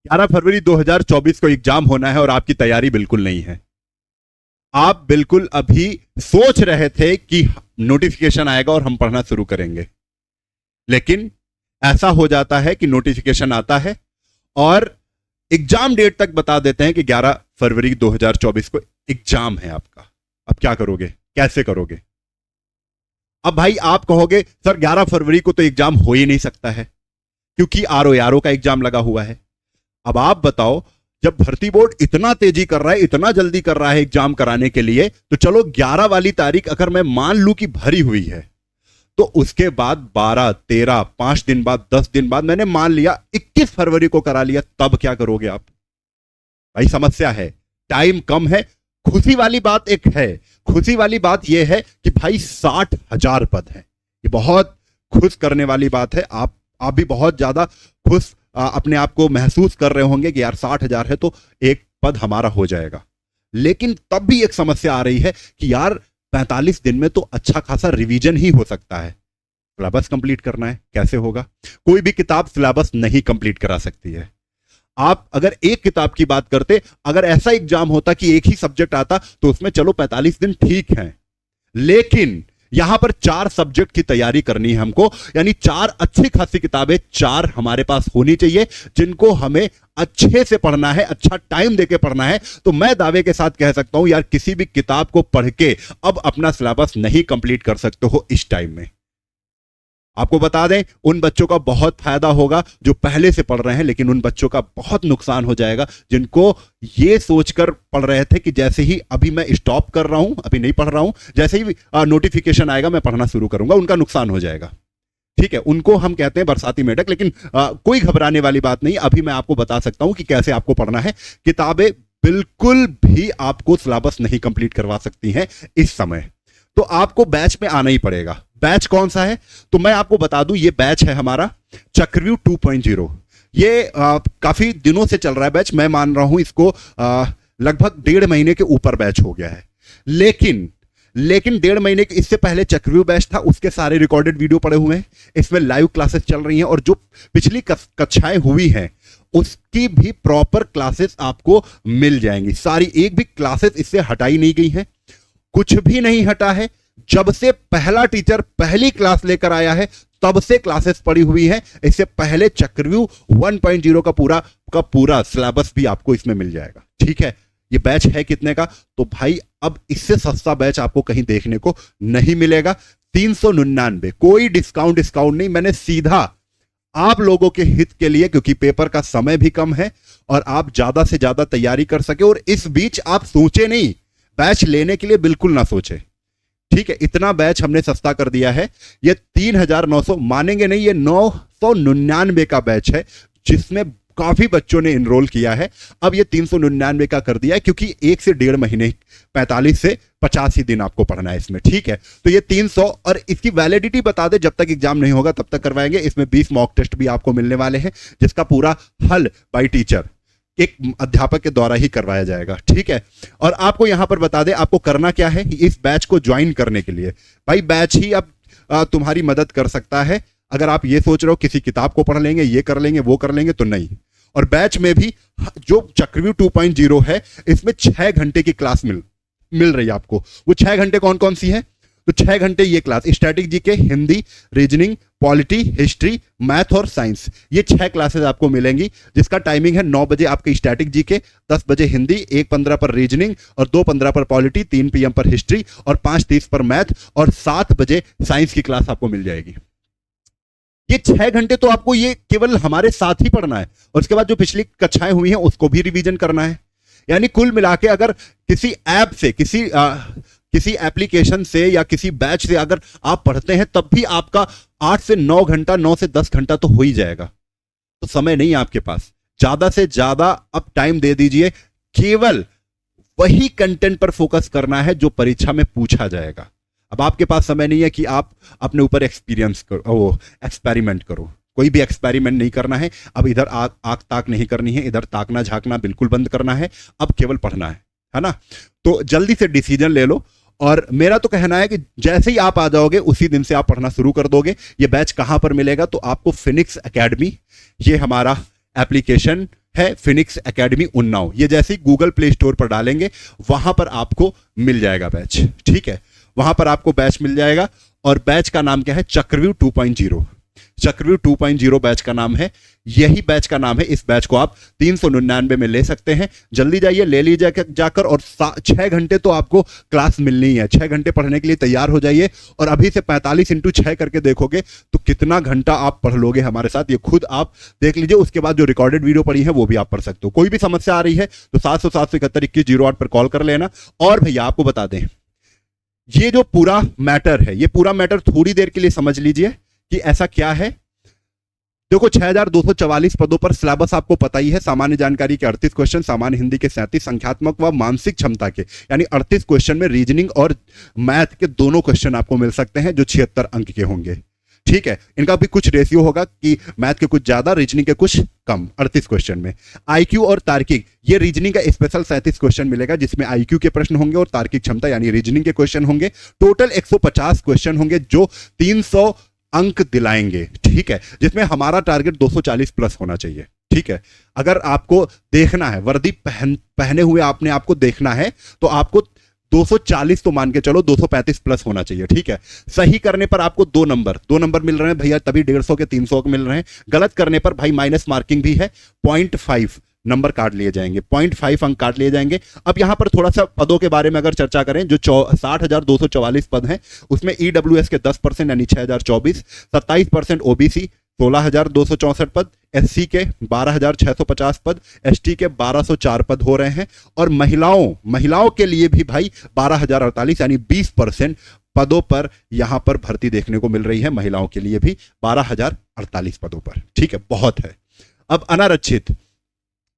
11 फरवरी 2024 को एग्जाम होना है और आपकी तैयारी बिल्कुल नहीं है। आप बिल्कुल अभी सोच रहे थे कि नोटिफिकेशन आएगा और हम पढ़ना शुरू करेंगे, लेकिन ऐसा हो जाता है कि नोटिफिकेशन आता है और एग्जाम डेट तक बता देते हैं कि 11 फरवरी 2024 को एग्जाम है आपका। अब क्या करोगे, कैसे करोगे? अब भाई आप कहोगे सर 11 फरवरी को तो एग्जाम हो ही नहीं सकता है क्योंकि आरओ का एग्जाम लगा हुआ है। अब आप बताओ, जब भर्ती बोर्ड इतना तेजी कर रहा है, इतना जल्दी कर रहा है एग्जाम कराने के लिए, तो चलो 11 वाली तारीख अगर मैं मान लूं कि भरी हुई है, तो उसके बाद 12, 13, 5 दिन बाद, 10 दिन बाद, मैंने मान लिया 21 फरवरी को करा लिया, तब क्या करोगे आप? भाई समस्या है, टाइम कम है। खुशी वाली बात एक है, खुशी वाली बात यह है कि भाई 60,000 पद है। ये बहुत खुश करने वाली बात है। आप भी बहुत ज्यादा खुश अपने आप को महसूस कर रहे होंगे कि यार 60,000 है तो एक पद हमारा हो जाएगा। लेकिन तब भी एक समस्या आ रही है कि यार 45 दिन में तो अच्छा खासा रिवीजन ही हो सकता है, सिलेबस कंप्लीट करना है, कैसे होगा? कोई भी किताब सिलेबस नहीं कंप्लीट करा सकती है। आप अगर एक किताब की बात करते, अगर ऐसा एग्जाम होता कि एक ही सब्जेक्ट आता तो उसमें चलो 45 दिन ठीक है, लेकिन यहां पर 4 सब्जेक्ट की तैयारी करनी है हमको, यानी 4 अच्छी खासी किताबें 4 हमारे पास होनी चाहिए जिनको हमें अच्छे से पढ़ना है, अच्छा टाइम देके पढ़ना है। तो मैं दावे के साथ कह सकता हूं यार, किसी भी किताब को पढ़ के अब अपना सिलेबस नहीं कंप्लीट कर सकते हो इस टाइम में। आपको बता दें, उन बच्चों का बहुत फायदा होगा जो पहले से पढ़ रहे हैं, लेकिन उन बच्चों का बहुत नुकसान हो जाएगा जिनको ये सोचकर पढ़ रहे थे कि जैसे ही अभी मैं स्टॉप कर रहा हूं, अभी नहीं पढ़ रहा हूं, जैसे ही नोटिफिकेशन आएगा मैं पढ़ना शुरू करूंगा, उनका नुकसान हो जाएगा। ठीक है, उनको हम कहते हैं बरसाती मेढक। लेकिन कोई घबराने वाली बात नहीं, अभी मैं आपको बता सकता हूं कि कैसे आपको पढ़ना है। किताबें बिल्कुल भी आपको सिलेबस नहीं कंप्लीट करवा सकती हैं इस समय, तो आपको बैच में आना ही पड़ेगा। बैच कौन सा है तो मैं आपको बता दूं, ये बैच है हमारा चक्रव्यूह 2.0। ये काफी दिनों से चल रहा है बैच, मैं मान रहा हूं इसको लगभग 1.5 महीने के ऊपर बैच हो गया है। लेकिन 1.5 महीने के इससे पहले चक्रव्यूह बैच था, उसके सारे रिकॉर्डेड वीडियो पड़े हुए हैं, इसमें लाइव क्लासेस चल रही हैं और जो पिछली कक्षाएं हुई हैं उसकी भी प्रॉपर क्लासेस आपको मिल जाएंगी सारी। एक भी क्लासेस इससे हटाई नहीं गई है, कुछ भी नहीं हटा है। जब से पहला टीचर पहली क्लास लेकर आया है तब से क्लासेस पड़ी हुई है। इससे पहले चक्रव्यूह 1.0 का पूरा सिलेबस भी आपको इसमें मिल जाएगा। ठीक है, ये बैच है कितने का? तो भाई अब इससे सस्ता बैच आपको कहीं देखने को नहीं मिलेगा। 399, कोई डिस्काउंट नहीं, मैंने सीधा आप लोगों के हित के लिए, क्योंकि पेपर का समय भी कम है और आप ज्यादा से ज्यादा तैयारी कर सके, और इस बीच आप सोचे नहीं, बैच लेने के लिए बिल्कुल ना सोचे। ठीक है, इतना बैच हमने सस्ता कर दिया है। ये 3,900, मानेंगे नहीं, ये 999 का बैच है जिसमें काफी बच्चों ने इनरोल किया है। अब ये 399 का कर दिया है क्योंकि 1 से 1.5 महीने, 45 से 85 दिन आपको पढ़ना है इसमें। ठीक है, तो ये 300, और इसकी वैलिडिटी बता दे, जब तक एग्जाम नहीं होगा तब तक करवाएंगे। इसमें 20 मॉक टेस्ट भी आपको मिलने वाले हैं जिसका पूरा हल बाय टीचर, एक अध्यापक के द्वारा ही करवाया जाएगा। ठीक है, और आपको यहां पर बता दें आपको करना क्या है इस बैच को ज्वाइन करने के लिए। भाई बैच ही अब तुम्हारी मदद कर सकता है। अगर आप ये सोच रहे हो किसी किताब को पढ़ लेंगे, ये कर लेंगे, वो कर लेंगे, तो नहीं। और बैच में भी जो चक्रव्यूह 2.0 है इसमें 6 घंटे की क्लास मिल रही है आपको। वो 6 घंटे कौन कौन सी है? तो 6 घंटे ये class static GK, Hindi, reasoning, polity, history, math और साइंस, ये 6 क्लासेस आपको मिलेंगी जिसका टाइमिंग है 9 बजे आपके स्टैटिक जीके, 10 बजे हिंदी, 1:15 पर रीजनिंग और 2:15 पर पॉलिटी, 3 PM पर हिस्ट्री और 5:30 पर मैथ और 7 बजे साइंस की क्लास आपको मिल जाएगी। ये 6 घंटे तो आपको ये केवल हमारे साथ ही पढ़ना है और उसके बाद जो पिछली कक्षाएं हुई हैं उसको भी रिवीजन करना है। यानी कुल मिला के अगर किसी ऐप से, किसी एप्लीकेशन से या किसी बैच से अगर आप पढ़ते हैं तब भी आपका 8 से 9 घंटा, 9 से 10 घंटा तो हो ही जाएगा। तो समय नहीं है आपके पास, ज्यादा से ज्यादा अब टाइम दे दीजिए। केवल वही कंटेंट पर फोकस करना है जो परीक्षा में पूछा जाएगा। अब आपके पास समय नहीं है कि आप अपने ऊपर एक्सपेरिमेंट करो, कोई भी एक्सपेरिमेंट नहीं करना है। अब इधर आग ताक नहीं करनी है, इधर ताकना झांकना बिल्कुल बंद करना है, अब केवल पढ़ना है ना? तो जल्दी से डिसीजन ले लो। और मेरा तो कहना है कि जैसे ही आप आ जाओगे उसी दिन से आप पढ़ना शुरू कर दोगे। ये बैच कहां पर मिलेगा? तो आपको फिनिक्स एकेडमी, ये हमारा एप्लीकेशन है फिनिक्स एकेडमी उन्नाव। ये जैसे ही गूगल प्ले स्टोर पर डालेंगे वहां पर आपको मिल जाएगा बैच, ठीक है, वहां पर आपको बैच मिल जाएगा। और बैच का नाम क्या है? चक्रव्यूह 2.0। चक्रव्यूह 2.0 बैच का नाम है, यही बैच का नाम है। इस बैच को आप 399 में ले सकते हैं। जल्दी जाइए, ले लीजिए जाकर। और 6 घंटे तो आपको क्लास मिलनी है, 6 घंटे पढ़ने के लिए तैयार हो जाइए। और अभी से 45 × 6 करके देखोगे तो कितना घंटा आप पढ़ लोगे हमारे साथ, ये खुद आप देख लीजिए। उसके बाद जो रिकॉर्डेड वीडियो पढ़ी है वो भी आप पढ़ सकते हो। कोई भी समस्या आ रही है तो 700-771-2108 पर कॉल कर लेना। और भैया आपको बता दें, ये जो पूरा मैटर है, ये पूरा मैटर थोड़ी देर के लिए समझ लीजिए कि ऐसा क्या है। देखो 6244 पदों पर सिलेबस आपको पता ही है। सामान्य जानकारी के 38 क्वेश्चन, सामान्य हिंदी के 37, संख्यात्मक व मानसिक क्षमता के यानी 38 क्वेश्चन में रीजनिंग और मैथ के दोनों क्वेश्चन आपको मिल सकते हैं जो 76 अंक के होंगे, ठीक है। इनका भी कुछ रेशियो होगा कि मैथ के कुछ ज्यादा, रीजनिंग के कुछ कम 38 क्वेश्चन में। आईक्यू और तार्किक, ये रीजनिंग का स्पेशल 37 क्वेश्चन मिलेगा जिसमें आईक्यू के प्रश्न होंगे और तार्किक क्षमता यानी रीजनिंग के क्वेश्चन होंगे। टोटल 150 क्वेश्चन होंगे जो 300 अंक दिलाएंगे, ठीक है, जिसमें हमारा टारगेट 240 प्लस होना चाहिए, ठीक है। अगर आपको देखना है, वर्दी पहने हुए आपने आपको देखना है तो आपको 240 तो मान के चलो, 235 प्लस होना चाहिए, ठीक है। सही करने पर आपको 2 नंबर मिल रहे हैं भैया, तभी 150 के 300 मिल रहे हैं। गलत करने पर भाई माइनस मार्किंग भी है, 0.5 नंबर काट लिए जाएंगे, 0.5 अंक काट लिए जाएंगे। अब यहां पर थोड़ा सा पदों के बारे में अगर चर्चा करें, जो 60,244 पद हैं उसमें ईडब्ल्यूएस के 10% यानी 6024, 27% ओबीसी 16,264 पद, एससी के 12,650 पद, एसटी के 1,204 पद हो रहे हैं। और महिलाओं के लिए भी भाई 12,048 यानी 20% पदों पर यहां पर भर्ती देखने को मिल रही है। महिलाओं के लिए भी 12,048 पदों पर, ठीक है, बहुत है। अब अनारक्षित,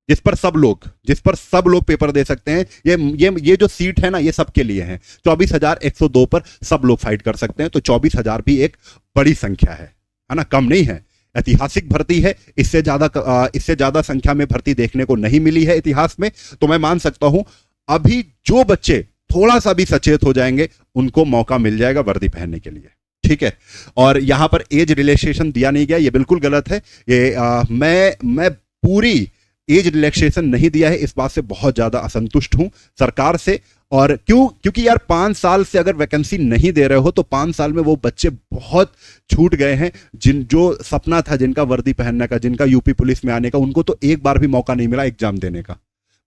जिस पर सब लोग पेपर दे सकते हैं, ये जो सीट है ना, ये सबके लिए है। 24,102 पर सब लोग फाइट कर सकते हैं, तो 24,000 भी एक बड़ी संख्या है ना, कम नहीं है। ऐतिहासिक भर्ती है, इससे ज्यादा संख्या में भर्ती देखने को नहीं मिली है इतिहास में। तो मैं मान सकता हूं अभी जो बच्चे थोड़ा सा भी सचेत हो जाएंगे उनको मौका मिल जाएगा वर्दी पहनने के लिए, ठीक है। और यहां पर एज रिलैक्सेशन दिया नहीं गया, ये बिल्कुल गलत है। ये मैं पूरी एज रिलैक्सेशन नहीं दिया है, इस बात से बहुत ज्यादा असंतुष्ट हूं सरकार से। और क्योंकि यार 5 साल से अगर वैकेंसी नहीं दे रहे हो तो 5 साल में वो बच्चे बहुत छूट गए हैं, जो सपना था जिनका वर्दी पहनने का, जिनका यूपी पुलिस में आने का, उनको तो एक बार भी मौका नहीं मिला एग्जाम देने का।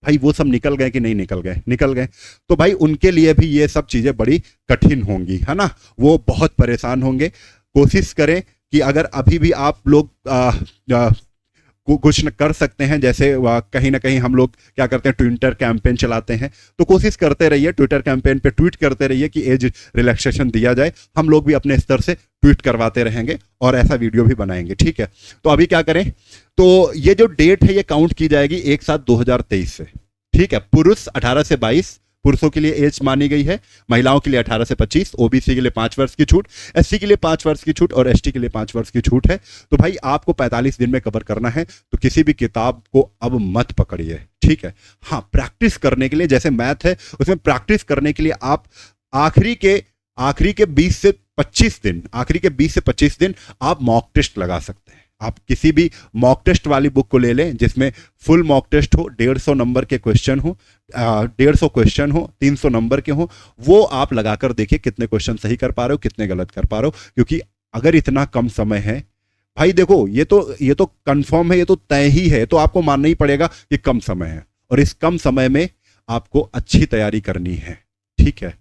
भाई वो सब निकल गए कि नहीं निकल गए? निकल गए। तो भाई उनके लिए भी ये सब चीजें बड़ी कठिन होंगी, है ना, वो बहुत परेशान होंगे। कोशिश करें कि अगर अभी भी आप लोग कुछ न कर सकते हैं, जैसे कहीं ना कहीं हम लोग क्या करते हैं, ट्विटर कैंपेन चलाते हैं, तो कोशिश करते रहिए, ट्विटर कैंपेन पे ट्वीट करते रहिए कि एज रिलैक्सेशन दिया जाए। हम लोग भी अपने स्तर से ट्वीट करवाते रहेंगे और ऐसा वीडियो भी बनाएंगे, ठीक है। तो अभी क्या करें, तो ये जो डेट है ये काउंट की जाएगी 1/7/2023 से, ठीक है। पुरुष 18 से 22 पुरुषों के लिए एज मानी गई है, महिलाओं के लिए 18 से 25, ओबीसी के लिए 5 वर्ष की छूट, एससी के लिए 5 वर्ष की छूट और एसटी के लिए 5 वर्ष की छूट है। तो भाई आपको 45 दिन में कवर करना है, तो किसी भी किताब को अब मत पकड़िए, ठीक है। हाँ, प्रैक्टिस करने के लिए, जैसे मैथ है उसमें प्रैक्टिस करने के लिए आप आखिरी के 20 से 25 दिन आप मॉक टेस्ट लगा सकते हैं। आप किसी भी मॉक टेस्ट वाली बुक को ले लें जिसमें फुल मॉक टेस्ट हो, 150 नंबर के क्वेश्चन हो, 150 क्वेश्चन हो, 300 नंबर के हो, वो आप लगाकर देखिए कितने क्वेश्चन सही कर पा रहे हो, कितने गलत कर पा रहे हो। क्योंकि अगर इतना कम समय है भाई, देखो ये तो कंफर्म है, ये तो तय ही है, तो आपको मानना ही पड़ेगा कि कम समय है और इस कम समय में आपको अच्छी तैयारी करनी है, ठीक है।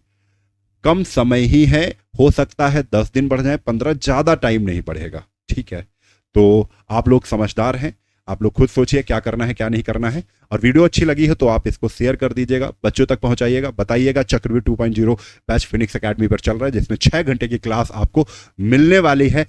कम समय ही है, हो सकता है 10 दिन बढ़ जाए, 15, ज्यादा टाइम नहीं बढ़ेगा, ठीक है। तो आप लोग समझदार हैं, आप लोग खुद सोचिए क्या करना है क्या नहीं करना है। और वीडियो अच्छी लगी है तो आप इसको शेयर कर दीजिएगा, बच्चों तक पहुंचाइएगा, बताइएगा चक्रव्यूह 2.0 बैच फिनिक्स एकेडमी पर चल रहा है जिसमें 6 घंटे की क्लास आपको मिलने वाली है।